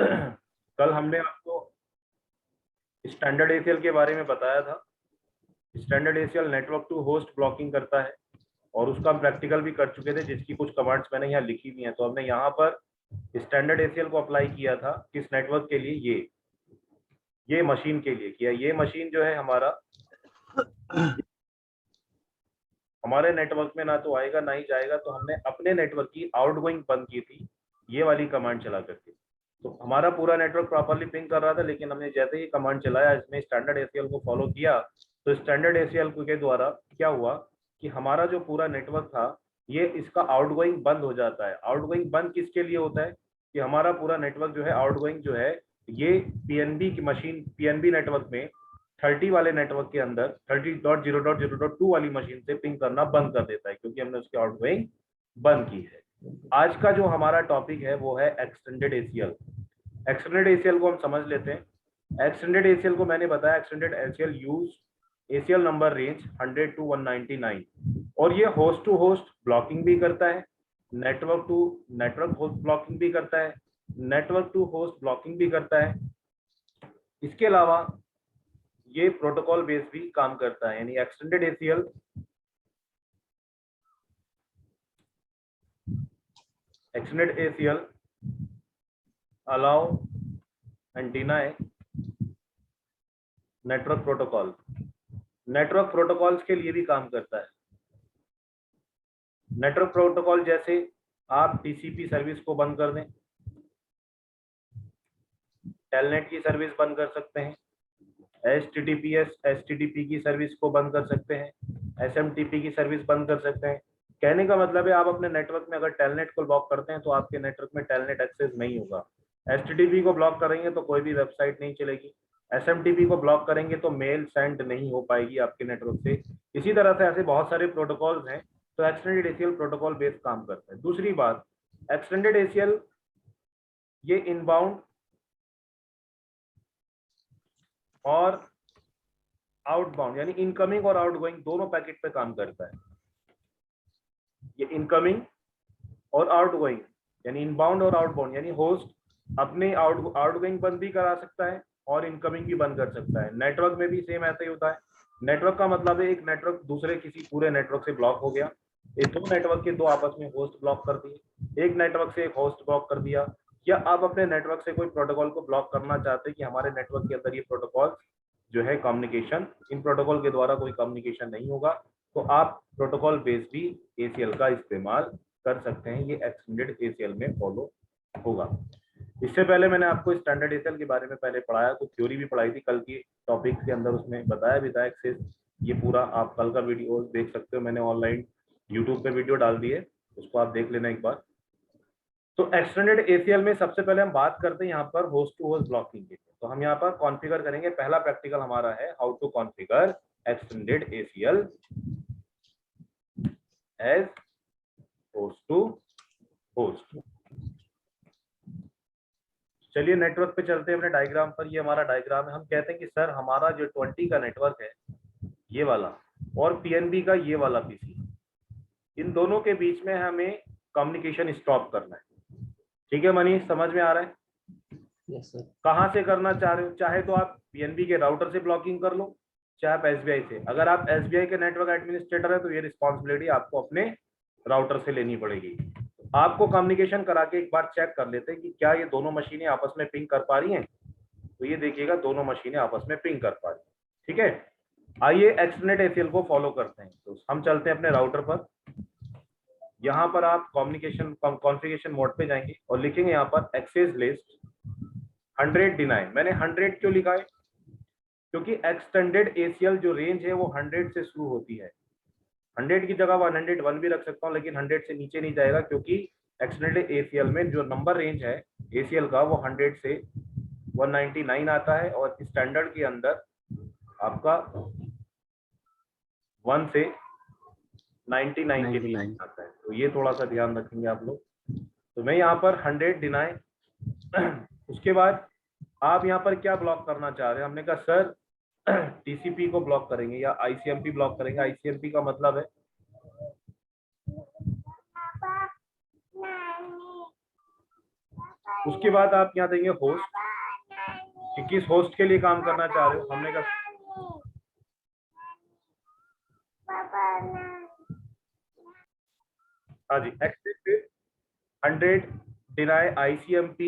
कल हमने आपको स्टैंडर्ड एसीएल के बारे में बताया था। Standard ACL network to host blocking करता है और उसका हम प्रैक्टिकल भी कर चुके थे, जिसकी कुछ कमांड्स मैंने यहाँ लिखी हुई हैं। तो हमने यहाँ पर स्टैंडर्ड एसीएल को अप्लाई किया था किस नेटवर्क के लिए, ये मशीन के लिए किया। ये मशीन जो है हमारे नेटवर्क में ना तो आएगा ना ही जाएगा, तो हमने अपने नेटवर्क की आउटगोइंग बंद की थी ये वाली कमांड चला करके। तो हमारा पूरा नेटवर्क प्रॉपर्ली पिंग कर रहा था, लेकिन हमने जैसे ही कमांड चलाया, इसमें स्टैंडर्ड एसीएल को फॉलो किया, तो स्टैंडर्ड एसीएल के द्वारा क्या हुआ कि हमारा जो पूरा नेटवर्क था ये इसका आउटगोइंग बंद हो जाता है। आउटगोइंग बंद किसके लिए होता है कि हमारा पूरा नेटवर्क जो है आउटगोइंग जो है ये पीएनबी की मशीन, पीएनबी नेटवर्क में 30 वाले नेटवर्क के अंदर 30.0.0.2 वाली मशीन से पिंग करना बंद कर देता है, क्योंकि हमने उसकी आउटगोइंग बंद की है। आज का जो हमारा टॉपिक है वो है एक्सटेंडेड एसीएल। एक्सटेंडेड एसीएल को हम समझ लेते हैं। एक्सटेंडेड एसीएल को मैंने बताया, extended ACL use ACL number range 100 to 199 और ये होस्ट टू होस्ट ब्लॉकिंग भी करता है, network to network host blocking भी करता है, नेटवर्क टू होस्ट ब्लॉकिंग भी करता है। इसके अलावा ये प्रोटोकॉल बेस भी काम करता है। यानी extended ACL allow and deny network protocol. Network protocols के लिए भी काम करता है। नेटवर्क प्रोटोकॉल जैसे आप टीसीपी सर्विस को बंद कर दें, टेलनेट की सर्विस बंद कर सकते हैं, एचटीटीपीएस एचटीटीपी की सर्विस को बंद कर सकते हैं, एसएमटीपी की सर्विस बंद कर सकते हैं। कहने का मतलब है आप अपने नेटवर्क में अगर टेलनेट को ब्लॉक करते हैं तो आपके नेटवर्क में टेलनेट एक्सेस नहीं होगा। एचटीटीपी को ब्लॉक करेंगे तो कोई भी वेबसाइट नहीं चलेगी। एसएमटीपी को ब्लॉक करेंगे तो मेल सेंड नहीं हो पाएगी आपके नेटवर्क से। इसी तरह से ऐसे बहुत सारे प्रोटोकॉल्स हैं। तो एक्सटेंडेड एसीएल प्रोटोकॉल बेस्ड काम करता है। दूसरी बात, एक्सटेंडेड एसीएल ये इनबाउंड और आउटबाउंड यानी इनकमिंग और आउटगोइंग दोनों पैकेट पे काम करता है। ये इनकमिंग और आउटगोइंग यानी इनबाउंड और आउटबाउंड यानी होस्ट अपने आउटगोइंग बंद भी करा सकता है और इनकमिंग भी बंद कर सकता है। नेटवर्क में भी सेम ऐसा ही होता है। नेटवर्क का मतलब है एक नेटवर्क दूसरे किसी पूरे नेटवर्क से ब्लॉक हो गया, ये दो नेटवर्क के दो आपस में होस्ट ब्लॉक कर दिए, एक नेटवर्क से एक होस्ट ब्लॉक कर दिया, या आप अपने नेटवर्क से कोई प्रोटोकॉल को ब्लॉक करना चाहते हैं कि हमारे नेटवर्क के अंदर ये प्रोटोकॉल जो है कम्युनिकेशन, इन प्रोटोकॉल के द्वारा कोई कम्युनिकेशन नहीं होगा, तो आप प्रोटोकॉल बेस्ड भी एसीएल का इस्तेमाल कर सकते हैं। ये एक्सटेंडेड एसीएल में फॉलो होगा। इससे पहले मैंने आपको स्टैंडर्ड एसीएल के बारे में पहले पढ़ाया, तो थ्योरी भी पढ़ाई थी कल की टॉपिक के अंदर, उसमें बताया भी था एक्सेस। ये पूरा आप कल का वीडियो देख सकते हो, मैंने ऑनलाइन यूट्यूब पे वीडियो डाल दी है, उसको आप देख लेना एक बार। तो एक्सटेंडेड एसीएल में सबसे पहले हम बात करते हैं यहाँ पर होस्ट टू होस्ट ब्लॉकिंग की। तो हम यहाँ पर कॉन्फ़िगर करेंगे। पहला प्रैक्टिकल हमारा है how to configure extended ACL as host to host. चलिए नेटवर्क पे चलते हैं अपने डायग्राम पर। ये हमारा डायग्राम है। हम कहते हैं कि सर हमारा जो 20 का नेटवर्क है ये वाला और पीएनबी का ये वाला पीसी, इन दोनों के बीच में हमें कम्युनिकेशन स्टॉप करना है। ठीक है मनीष, समझ में आ रहा है? Yes sir. कहाँ से करना चाह रहे हो? चाहे तो आप पीएनबी के राउटर से ब्लॉकिंग कर लो, चाहे आप एसबीआई से। अगर आप एसबीआई के नेटवर्क एडमिनिस्ट्रेटर है तो ये रिस्पॉन्सिबिलिटी आपको अपने राउटर से लेनी पड़ेगी। आपको कम्युनिकेशन करा के एक बार चेक कर लेते हैं कि क्या ये दोनों मशीनें आपस में पिंग कर पा रही हैं। तो ये देखिएगा दोनों मशीनें आपस में पिंग कर पा रही हैं। ठीक है, आइए एक्सटेंडेड एसीएल को फॉलो करते हैं। तो हम चलते हैं अपने राउटर पर। यहाँ पर आप कम्युनिकेशन कॉन्फ़िगरेशन मोड पे जाएंगे और लिखेंगे यहाँ पर एक्सेस लिस्ट 100 डिनाई। मैंने 100 क्यों लिखा है? क्योंकि एक्सटेंडेड एसीएल जो रेंज है वो 100 से शुरू होती है। 100 की जगह 101 भी रख सकता हूँ, लेकिन 100 से नीचे नहीं जाएगा, क्योंकि एक्सटेंडेड एसीएल में जो नंबर रेंज है एसीएल का वो 100 से 199 आता है, और स्टैंडर्ड के अंदर आपका 1 से 99 के बीच आता है। तो ये थोड़ा सा ध्यान रखेंगे आप लोग। तो मैं यहाँ पर 100 डिनाई। उसके बाद आप यहाँ पर क्या ब्लॉक करना चाह रहे हैं? हमने कहा सर टीसीपी को ब्लॉक करेंगे या आईसीएमपी ब्लॉक करेंगे। आईसीएमपी का मतलब है उसके बाद आप यहाँ देंगे होस्ट, कि किस होस्ट के लिए काम करना चाह रहे हो। हमने कहा हाँ जी, एक्सेस 100 डिनाई ICMP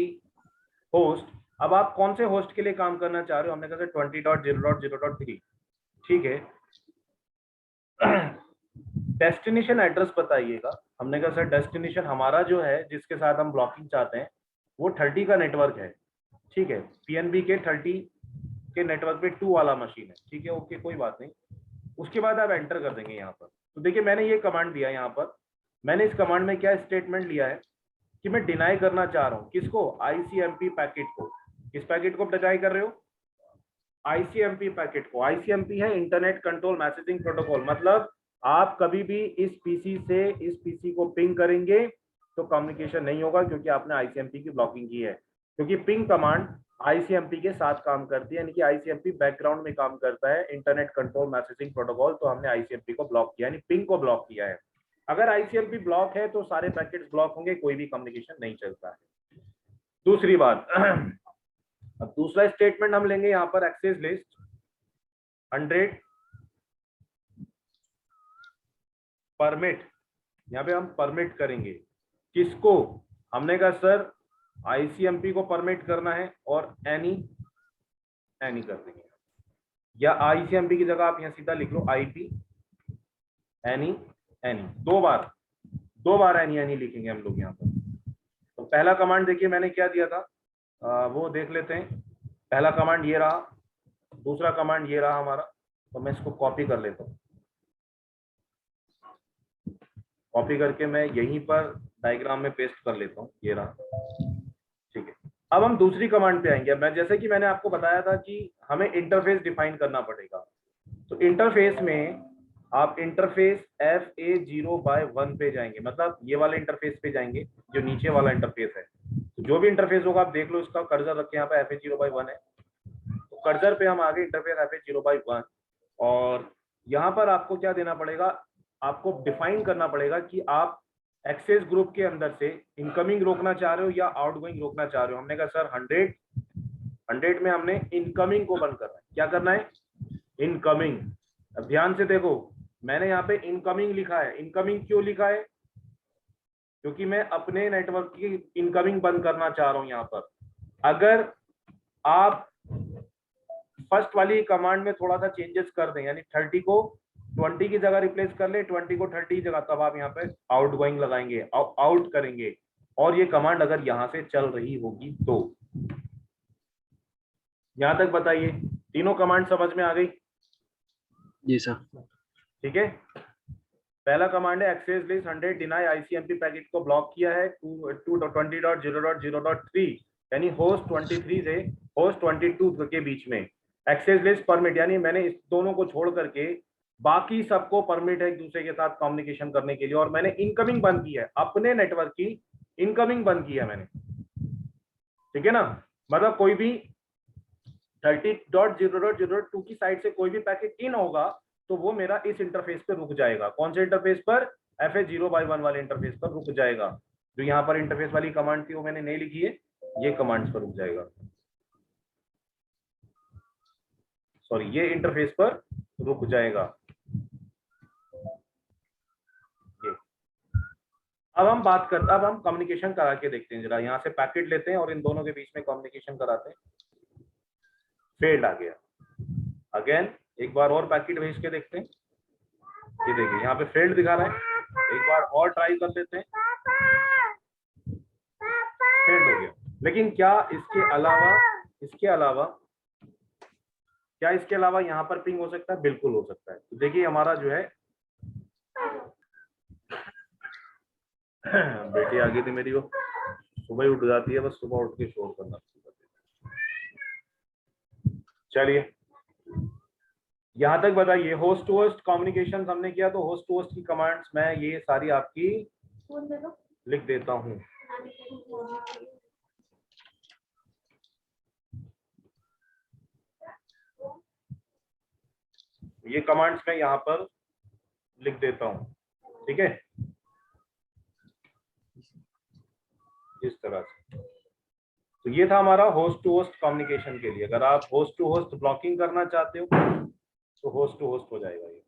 होस्ट। अब आप कौन से होस्ट के लिए काम करना चाह रहे हो। हमने कहा 20.0.0.3, ठीक है। डेस्टिनेशन एड्रेस बताइएगा। हमने कहा सर डेस्टिनेशन हमारा जो है जिसके साथ हम ब्लॉकिंग चाहते हैं वो 30 का नेटवर्क है, ठीक है। PNB के 30 के नेटवर्क पे 2 वाला मशीन है, ठीक है, ओके, कोई बात नहीं। उसके बाद आप एंटर कर देंगे यहाँ पर। तो देखिए मैंने ये कमांड दिया यहाँ पर। मैंने इस कमांड में क्या स्टेटमेंट लिया है कि मैं डिनाई करना चाह रहा हूँ किसको, ICMP पैकेट को। किस पैकेट को डिनाई कर रहे हो, ICMP पैकेट को। ICMP है इंटरनेट कंट्रोल मैसेजिंग प्रोटोकॉल। मतलब आप कभी भी इस पीसी से इस पीसी को पिंग करेंगे तो कम्युनिकेशन नहीं होगा, क्योंकि आपने ICMP की ब्लॉकिंग की है। क्योंकि पिंग कमांड ICMP के साथ काम करती है, यानी कि ICMP बैकग्राउंड में काम करता है, इंटरनेट कंट्रोल मैसेजिंग प्रोटोकॉल। तो हमने ICMP को ब्लॉक किया, यानी पिंग को ब्लॉक किया है। अगर ICMP ब्लॉक है तो सारे पैकेट्स ब्लॉक होंगे, कोई भी कम्युनिकेशन नहीं चलता है। दूसरी बात, अब दूसरा स्टेटमेंट हम लेंगे यहाँ पर, एक्सेस लिस्ट 100 परमिट। यहाँ पे हम परमिट करेंगे किसको। हमने कहा सर ICMP को परमिट करना है और एनी कर देंगे, या ICMP की जगह आप यहाँ सीधा लिख लो IP एनी। दो बार एनी लिखेंगे हम लोग यहाँ पर। तो पहला कमांड देखिए मैंने क्या दिया था, वो देख लेते हैं। पहला कमांड ये रहा, दूसरा कमांड ये रहा हमारा। तो मैं इसको कॉपी कर लेता हूँ। कॉपी करके मैं यहीं पर डायग्राम में पेस्ट कर लेता हूँ, ये रहा, ठीक है। अब हम दूसरी कमांड पे आएंगे। मैं जैसे कि मैंने आपको बताया था कि हमें इंटरफेस डिफाइन करना पड़ेगा। तो इंटरफेस में आप इंटरफेस FA0/1 पे जाएंगे, मतलब ये वाले इंटरफेस पे जाएंगे जो नीचे वाला इंटरफेस है। तो जो भी इंटरफेस होगा आप देख लो, इसका कर्सर रखें यहाँ पे, FA0/1 है। तो कर्सर पे हम आगे इंटरफेस FA0/1, और यहाँ पर आपको क्या देना पड़ेगा, आपको डिफाइन करना पड़ेगा कि आप एक्सेस ग्रुप के अंदर से इनकमिंग रोकना चाह रहे हो या आउटगोइंग रोकना चाह रहे हो। हमने कहा सर 100 में हमने इनकमिंग को बंद करना है। क्या करना है, इनकमिंग। अब ध्यान से देखो, मैंने यहाँ पे इनकमिंग लिखा है। इनकमिंग क्यों लिखा है, क्योंकि मैं अपने नेटवर्क की इनकमिंग बंद करना चाह रहा हूं यहाँ पर। अगर आप फर्स्ट वाली कमांड में थोड़ा सा चेंजेस कर दें, यानी 30 को 20 की जगह रिप्लेस कर ले, 20 को 30 की जगह, तब आप यहाँ पे आउट गोइंग लगाएंगे, आउट करेंगे। और ये कमांड अगर यहाँ से चल रही होगी तो। यहां तक बताइए, तीनों कमांड समझ में आ गई? जी सर। ठीक है। पहला कमांड है access list 100 deny ICMP packet को ब्लॉक किया है 20.0.0.3, यानी होस्ट 23 से होस्ट 22 के बीच में। एक्सेस लिस्ट परमिट, यानी मैंने इस दोनों को छोड़ करके बाकी सबको परमिट है एक दूसरे के साथ कम्युनिकेशन करने के लिए। और मैंने इनकमिंग बंद की है, अपने नेटवर्क की इनकमिंग बंद की है मैंने, ठीक है ना। मतलब कोई भी 30.0.0.2 की साइड से कोई भी पैकेट इन होगा तो वो मेरा इस इंटरफेस पे रुक जाएगा। कौन से इंटरफेस पर, FA0/1 वाले इंटरफेस पर रुक जाएगा। जो यहाँ पर इंटरफेस वाली कमांड थी वो मैंने नहीं लिखी है, ये कमांड्स पर रुक जाएगा, सॉरी ये इंटरफेस पर रुक जाएगा। ये अब हम अब हम कम्युनिकेशन करा के देखते हैं जरा। यहाँ से पैकेट लेते हैं और इन दोनों के बीच में कम्युनिकेशन कराते हैं। फेल्ड आ गया। अगेन एक बार और पैकेट भेज के देखते हैं। ये देखिए यहाँ पे फेल्ड दिखा रहा है। एक बार और ट्राई कर लेते हैं। फेल्ड हो गया। लेकिन क्या इसके अलावा यहाँ पर पिंग हो सकता है? बिल्कुल हो सकता है। तो देखिए हमारा जो है बेटी आ गई थी मेरी, वो सुबह ही उठ जाती है, बस सुबह उठ के शोर करना शुरू कर देती है। चलिए यहाँ तक बताइए। होस्ट टू होस्ट कम्युनिकेशन हमने किया, तो होस्ट टू होस्ट की कमांड्स मैं ये सारी आपकी लिख देता हूँ। ये कमांड्स मैं यहाँ पर लिख देता हूँ, ठीक है, इस तरह से। तो ये था हमारा होस्ट टू होस्ट कम्युनिकेशन के लिए। अगर आप होस्ट टू होस्ट ब्लॉकिंग करना चाहते हो तो होस्ट टू होस्ट हो जाएगा ये।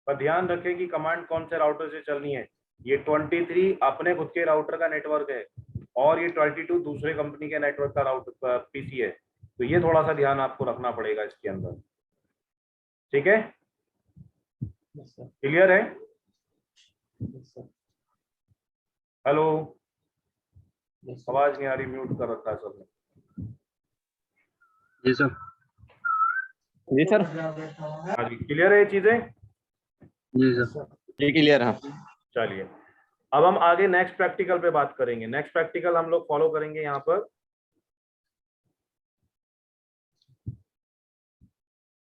पर ध्यान रखें कि कमांड कौन से राउटर से चलनी है। ये 23 अपने खुद के राउटर का नेटवर्क है और ये 22 दूसरे कंपनी के नेटवर्क का राउटर पीसी है। तो ये थोड़ा सा ध्यान आपको रखना पड़ेगा इसके अंदर। ठीक है, क्लियर है? हेलो, आवाज नहीं आ रही, म्यूट कर रखा है सबने। जी सर। जी सर। हाँ जी, क्लियर है ये चीजें? जी सर। ये क्लियर है। चलिए, अब हम आगे नेक्स्ट प्रैक्टिकल पे बात करेंगे। नेक्स्ट प्रैक्टिकल हम लोग फॉलो करेंगे यहाँ पर